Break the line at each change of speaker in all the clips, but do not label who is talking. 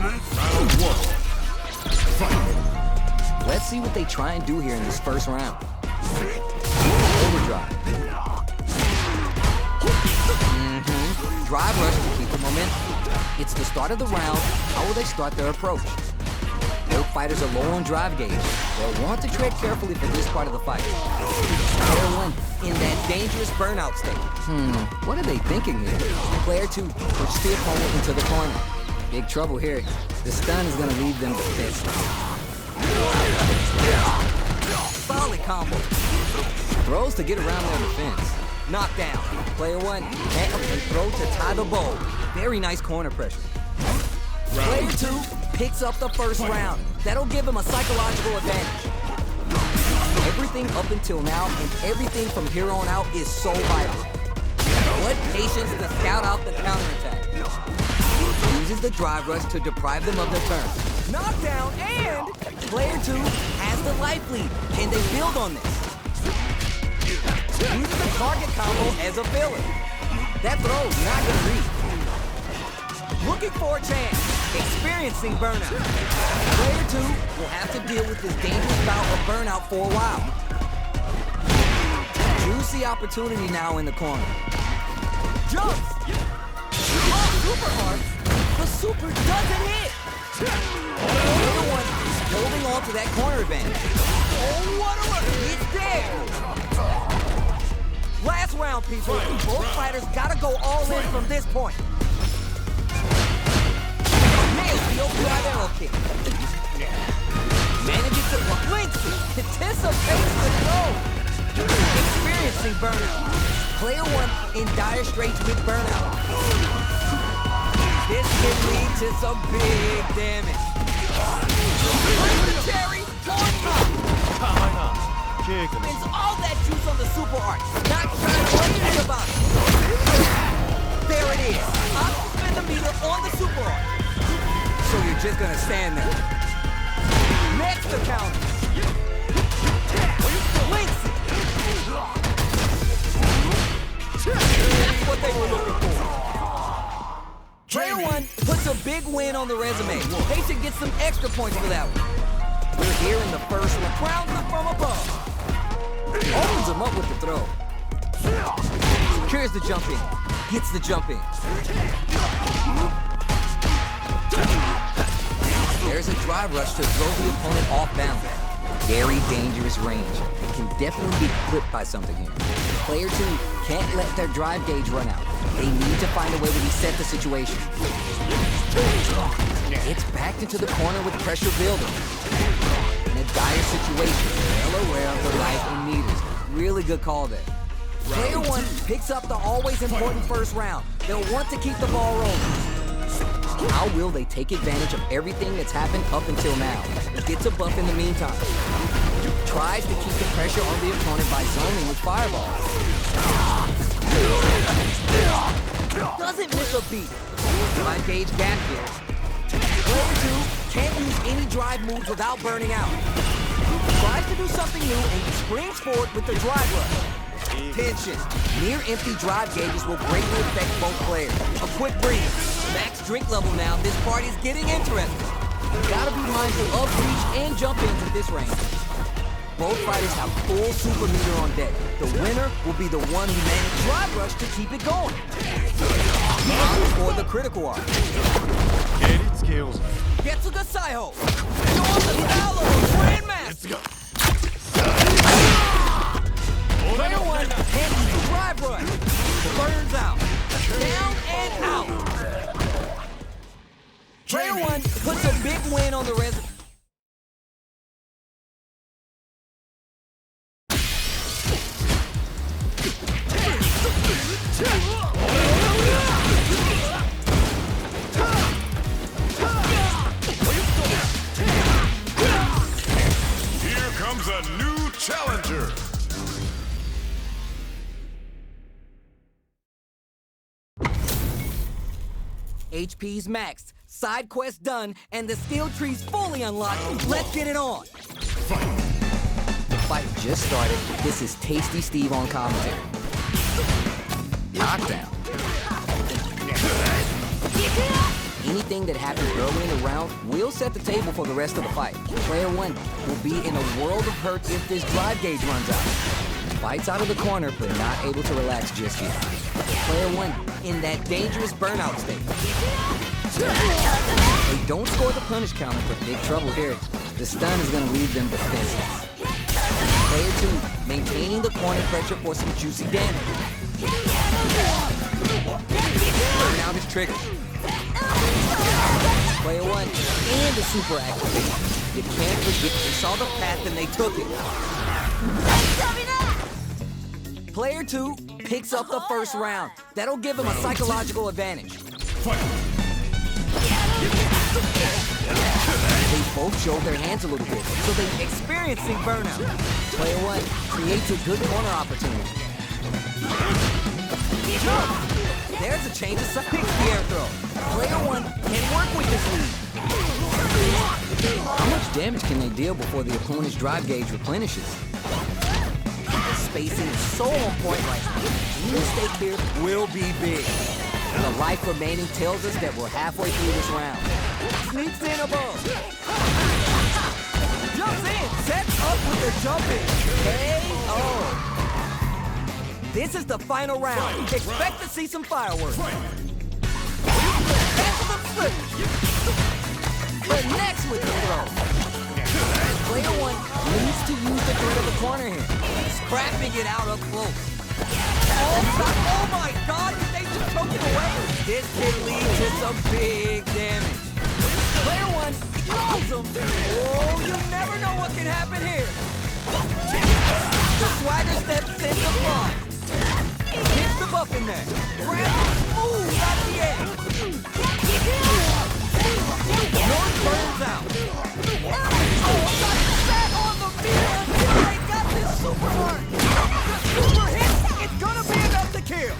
Round one. Fight.
Let's see what they try and do here in this first round. Overdrive. Drive rush to keep the momentum. It's the start of the round. How will they start their approach? Both fighters are low on drive gauge. They'll want to tread carefully for this part of the fight. Player one in that dangerous burnout state. What are they thinking here? Player two pushes the opponent into the corner. Big trouble here. The stun is going to leave them defenseless. Solid combo. Throws to get around their defense. Knockdown. Player one can't and throw to tie the bow. Very nice corner pressure. Player two picks up the first round. That'll give him a psychological advantage. Everything up until now and everything from here on out is so vital. What patience to scout out the counterattack. Uses the drive rush to deprive them of their turn. Knockdown, and player two has the life lead. Can they build on this? Uses the target combo as a filler. That throw's not gonna reach. Looking for a chance. Experiencing burnout. Player two will have to deal with this dangerous bout of burnout for a while. Juicy opportunity now in the corner. Jumps! Oh, super hard. The super doesn't hit. Player one is holding on to that corner advantage. Oh, what a run! It's there! Last round, people. Both fighters gotta go all in from this point. Nails the overdrive arrow kick. Manages to blink. Anticipates the throw. Experiencing burnout. Player one in dire straits with burnout. This can lead to some big damage. Cherry on top. Spends all that juice on the super art. Not trying to worry about it. There it is. I'll spin the meter on the super art. So you're just gonna stand there. Next the counter. Links it. That's what they were looking for. Player one puts a big win on the resume. They should get some extra points for that one. We're here in the first one. Crowns them from above. Opens him up with the throw. Secures the jump in. Gets the jump in. There's a drive rush to throw the opponent off balance. Very dangerous range. It can definitely be clipped by something here. Player two can't let their drive gauge run out. They need to find a way to reset the situation. It's backed into the corner with pressure building. In a dire situation, well aware of the life in meters. Really good call there. Player one picks up the always important first round. They'll want to keep the ball rolling. How will they take advantage of everything that's happened up until now? Gets a buff in the meantime. Tries to keep the pressure on the opponent by zoning with fireballs. Doesn't miss a beat. Drive gauge gap here. Player two can't use any drive moves without burning out. Tries to do something new and springs forward with the drive rush. Tension. Near empty drive gauges will greatly affect both players. A quick breather. Max drink level now. This party's getting interesting. Gotta be mindful of reach and jump ins at this range. Both fighters have full super meter on deck. The winner will be the one who managed drive rush to keep it going. For the critical art. Getsuga Saiho. Join the style of a Grandmaster.
Let's go.
Player one can't use the drive rush. Burns out. Down and out. Player one puts a big win on the resume.
Here comes a new challenger.
HP's maxed, side quest done, and the skill tree's fully unlocked. Let's get it on. The fight just started. This is Tasty Steve on commentary. Knockdown. Anything that happens early in the round will set the table for the rest of the fight. Player 1 will be in a world of hurt if this drive gauge runs out. Fights out of the corner, but not able to relax just yet. Player 1 in that dangerous burnout state. They don't score the punish counter, but big trouble here. The stun is going to leave them defenseless. Player 2 maintaining the corner pressure for some juicy damage. Burnout is triggered. Player 1 and the super activation. You can't forget they saw the path and they took it. Player 2 picks up the first round. That'll give him a psychological advantage. They both showed their hands a little bit, so they're experiencing burnout. Player 1 creates a good corner opportunity. There's a change of side. Picks the air throw. Player 1 can work with this lead. How much damage can they deal before the opponent's drive gauge replenishes? The spacing is so on point right now. Any mistake here will be big. The life remaining tells us that we're halfway through this round. Sneaks in above. Jumps in. Sets up with the jump in. KO. This is the final round. Expect to see some fireworks. But next with the throw. Player 1 needs to use the threat of the corner here. Scrapping it out up close. Oh my God, did they just choke it away? This could lead to some big damage. Player 1 throws him. Oh, you never know what can happen here. The swagger steps in the front. Hits the buff in there. Grabs smooth out the edge. North burns out. Oh, got sat on the meter until they got this super hard. The super hit, it's gonna be enough to kill.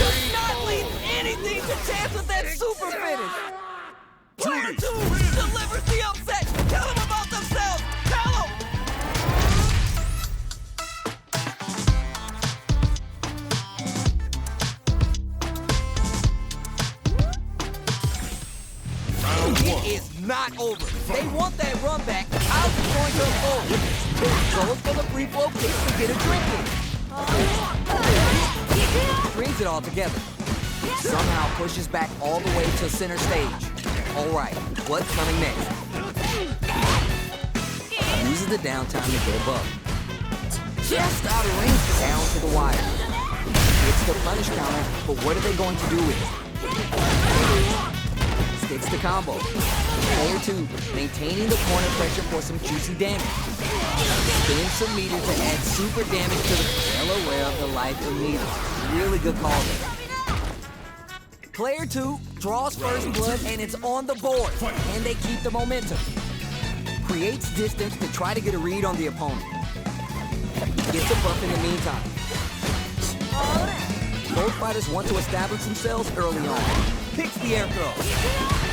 Does not leave anything to chance with that super finish. Player 2 delivers the upset. Tell them about themselves. Tell them. It is not over. They want that run back. How's it going to unfold? Goes for the free flow kick to get a drink in. Brings it all together. Somehow pushes back all the way to center stage. All right, what's coming next? Uses the downtime to get above. Just out of range, down to the wire. It's the punish counter, but what are they going to do with it? Sticks the combo. Player 2 maintaining the corner pressure for some juicy damage. Spins some meter to add super damage to the well aware of the life of meter. Really good call there. Player 2 draws first blood and it's on the board. And they keep the momentum. Creates distance to try to get a read on the opponent. Gets a buff in the meantime. Both fighters want to establish themselves early on. Picks the air throw.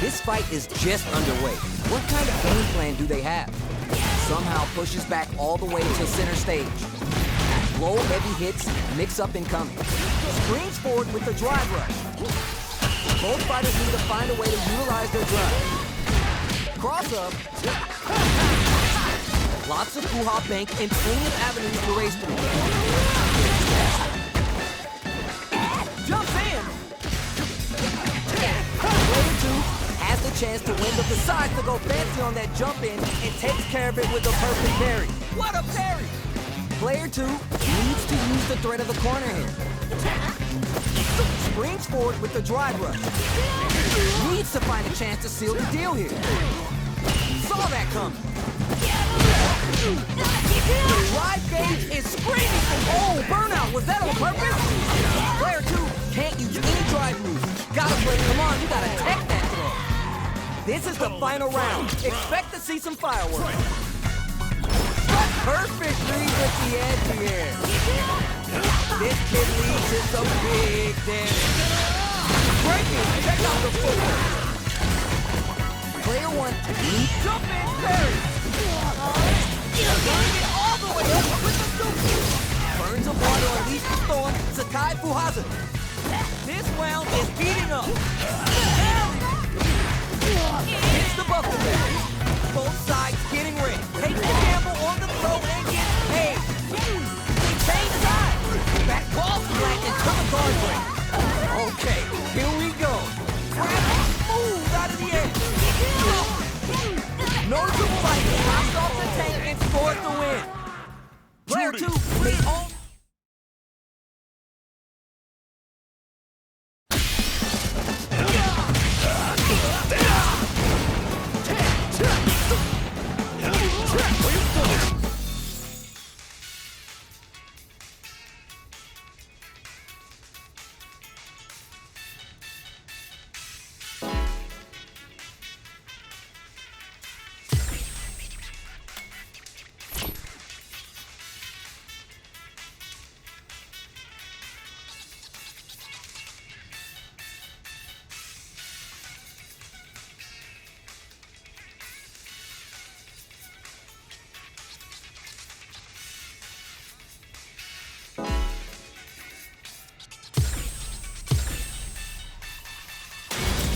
This fight is just underway. What kind of game plan do they have? Somehow pushes back all the way to center stage. Low, heavy hits, mix up incoming. Springs forward with the drive rush. Both fighters need to find a way to utilize their drive. Cross up. Lots of Puha bank and plenty of avenues to race through. Jumps in. Player 2 has the chance to win, but decides to go fancy on that jump in and takes care of it with a perfect parry. What a parry! Player 2 needs to use the threat of the corner here. Springs forward with the drive rush. Needs to find a chance to seal the deal here. Saw that coming. The drive gauge is screaming. Oh, burnout. Was that on purpose? Player 2 can't use any drive moves. Gotta play. Come on, you gotta tech that throw. This is the final round. Expect to see some fireworks. Perfect read with the edge here. This could lead to some big damage. Breaking, check out the footwork. Player 1 lead, jump in, parry. Running it all the way up with the super. Burns of water unleashes the storm, Sakai Fuhasa. This round is heating up. Hits the buckle back. Both sides getting ready. Takes the gamble on the throw and gets paid. Change sides. Back ball flat into the guardrail. Okay, here we go. Grab it smooth out of the air. Noticeable fight. Pops off the tank and scores the win. Player 2, they own.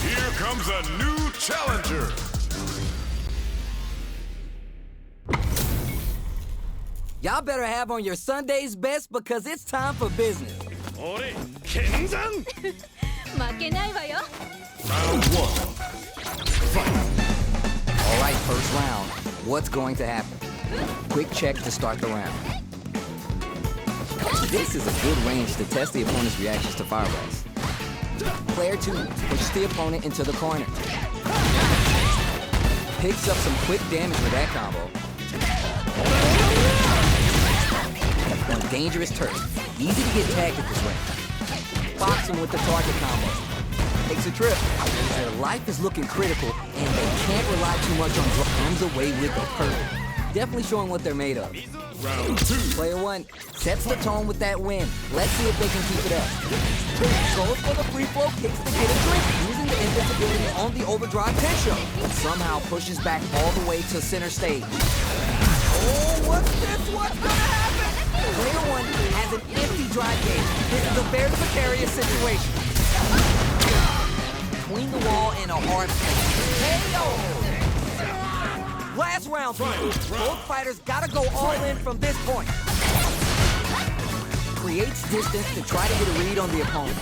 Here comes a new challenger.
Y'all better have on your Sunday's best because it's time for business.
俺、剣山
負けないわよ。
Round 1.
All right, first round. What's going to happen? Quick check to start the round. This is a good range to test the opponent's reactions to fireballs. Player 2 pushes the opponent into the corner. Picks up some quick damage with that combo. On dangerous turf. Easy to get tagged at this range. Boxing with the target combo. Takes a trip. Their life is looking critical, and they can't rely too much on comes away with a perfect. Definitely showing what they're made of.
Round 2.
Player 1 sets the tone with that win. Let's see if they can keep it up. Goes for the free flow kicks to get a drink, using the invincibility on the overdrive Tensho. Somehow pushes back all the way to center stage. Oh, what's this? What's gonna happen? Player 1 has an empty drive gauge. This is a very precarious situation. Between the wall and a hard KO. Last round, people. Both fighters gotta go all in from this point. Creates distance to try to get a read on the opponent.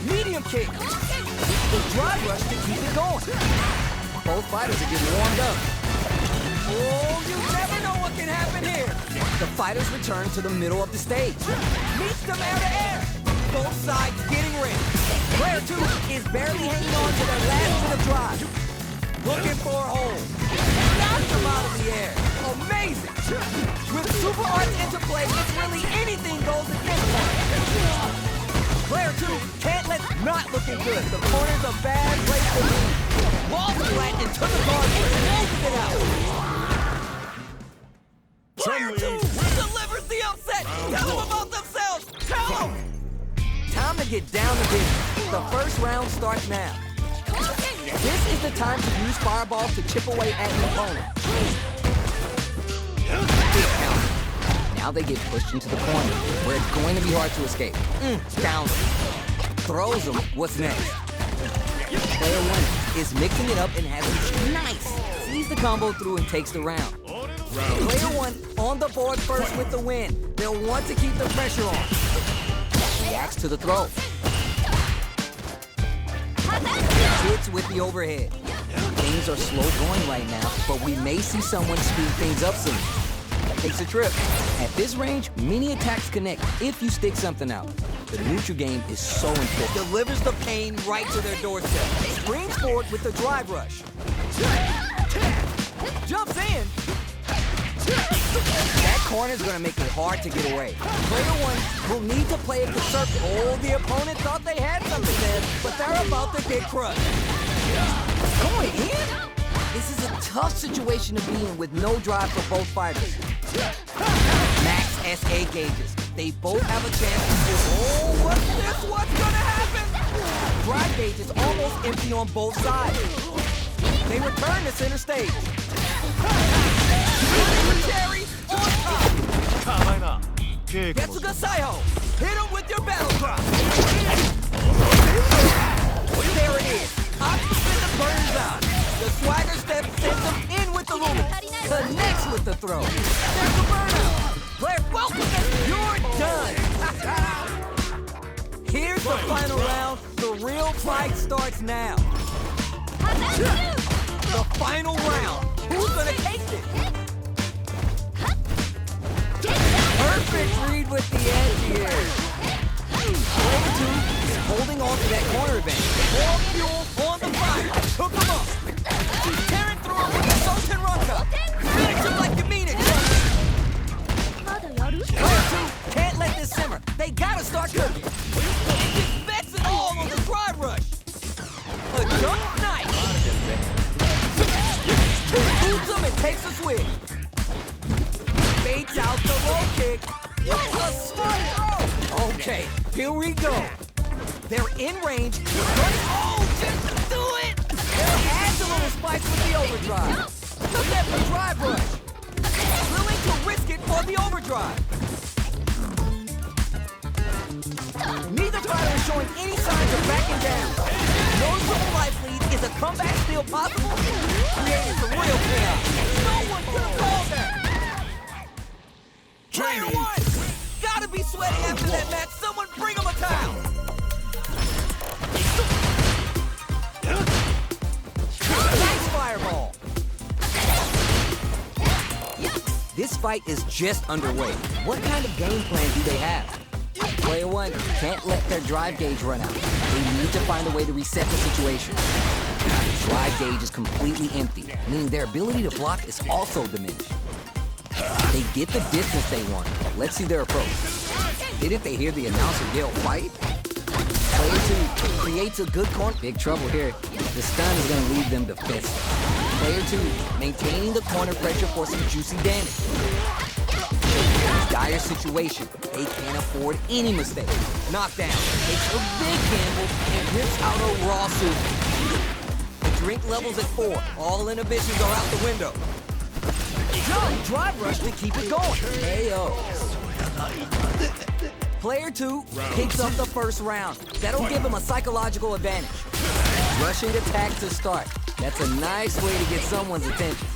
Medium kick. The drive rush to keep it going. Both fighters are getting warmed up. Oh, you never know what can happen here. The fighters return to the middle of the stage. Meets them air to air. Both sides getting ready. Player 2 is barely hanging on to their last bit of drive. Looking for a hole. Knocks them out of the air. Amazing. With super arts interplay, it's really anything goes at this point. Player 2 can't let not looking good. The corner's a bad place to be. Ball flat into the guardrail. Closes it out. Player 2 delivers the upset. Tell them about themselves. Tell them. Time to get down to business. The first round starts now. This is the time to use fireballs to chip away at the opponent. Big count. Now they get pushed into the corner, where it's going to be hard to escape. Down. Throws them. What's next? Player 1 is mixing it up and has a nice. Sees the combo through and takes the round. Player 1 on the board first with the win. They'll want to keep the pressure on. Reacts to the throw. Hits with the overhead. Things are slow going right now, but we may see someone speed things up soon. Takes a trip. At this range, many attacks connect if you stick something out. The neutral game is so important. Delivers the pain right to their doorstep. Springs forward with the drive rush. Jumps in. That corner's gonna make it hard to get away. Player 1 will need to play it conservative. Oh, the opponent thought they had something there, but they're about to get crushed. Going in? This is a tough situation to be in with no drive for both fighters. Max SA gauges. They both have a chance to do. Oh, what's this? What's gonna happen? Drive gauge is almost empty on both sides. They return to center stage. Cherry on top. Getsuga Saiho. Hit him with your battle drop. There it is. Opposite burns out. The swagger step sends him in with the lumen. Connects with the throw. There's the burnout. Blair, welcome. You're done. Here's the final round. The real fight starts now. The final round. Who's gonna take this? Perfect read with the edge here. Player 2 is holding on to that corner advantage. More fuel on the fire. Hook him up. She's tearing through him with the Sultan Runka. Finish him like you mean it. Player 2 can't let this simmer. They gotta start cooking. It just bets it all on the drive rush. A jump knife. Boots him and takes a swig. Baits out the low kick. What a smart throw. Okay, here we go. They're in range. Oh, just do it. Adds a little spice with the overdrive. Look at the drive rush. Willing to risk it for the overdrive. Neither fighter is showing any signs of backing down. Noticeable life lead. Is a comeback still possible? Creating some real chaos. No one could have called that. Player 1! Gotta be sweating after that match. Someone bring him a towel. Nice fireball. This fight is just underway. What kind of game plan do they have? Player 1 can't let their drive gauge run out. They need to find a way to reset the situation. The drive gauge is completely empty, meaning their ability to block is also diminished. They get the distance they want. Let's see their approach. Didn't they hear the announcer yell fight? Player 2 creates a good corner. Big trouble here. The stun is going to leave them defensive. Player 2 maintaining the corner pressure for some juicy damage. Dire situation. They can't afford any mistakes. Knockdown. Takes a big gamble and rips out a raw suit. The drink level's at 4. All inhibitions are out the window. Jolly drive rush to keep it going. Ayo. Player 2 picks up the first round. That'll give him a psychological advantage. Rushing attack to start. That's a nice way to get someone's attention.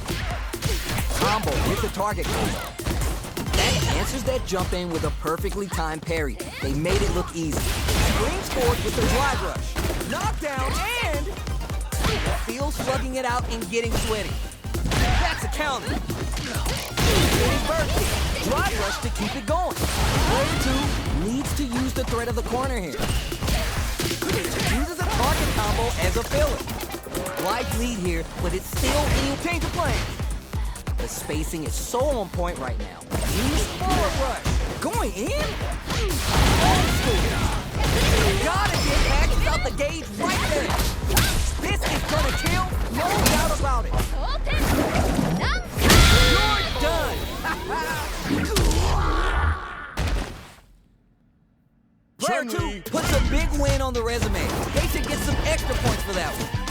Combo with the target combo. That answers that jump in with a perfectly timed parry. They made it look easy. Springs forward with the drive rush. Knockdown and feels slugging it out and getting sweaty. That's a counter. Drive rush to keep it going. Player 2 needs to use the threat of the corner here. Uses a target combo as a filler. Life lead here, but it's still in change of plans. The spacing is so on point right now. Use forward rush. Going in? Old school. Gotta get back without the gauge right there. This is gonna kill, no doubt about it. You're done. Player 2 puts a big win on the resume. They should get some extra points for that one.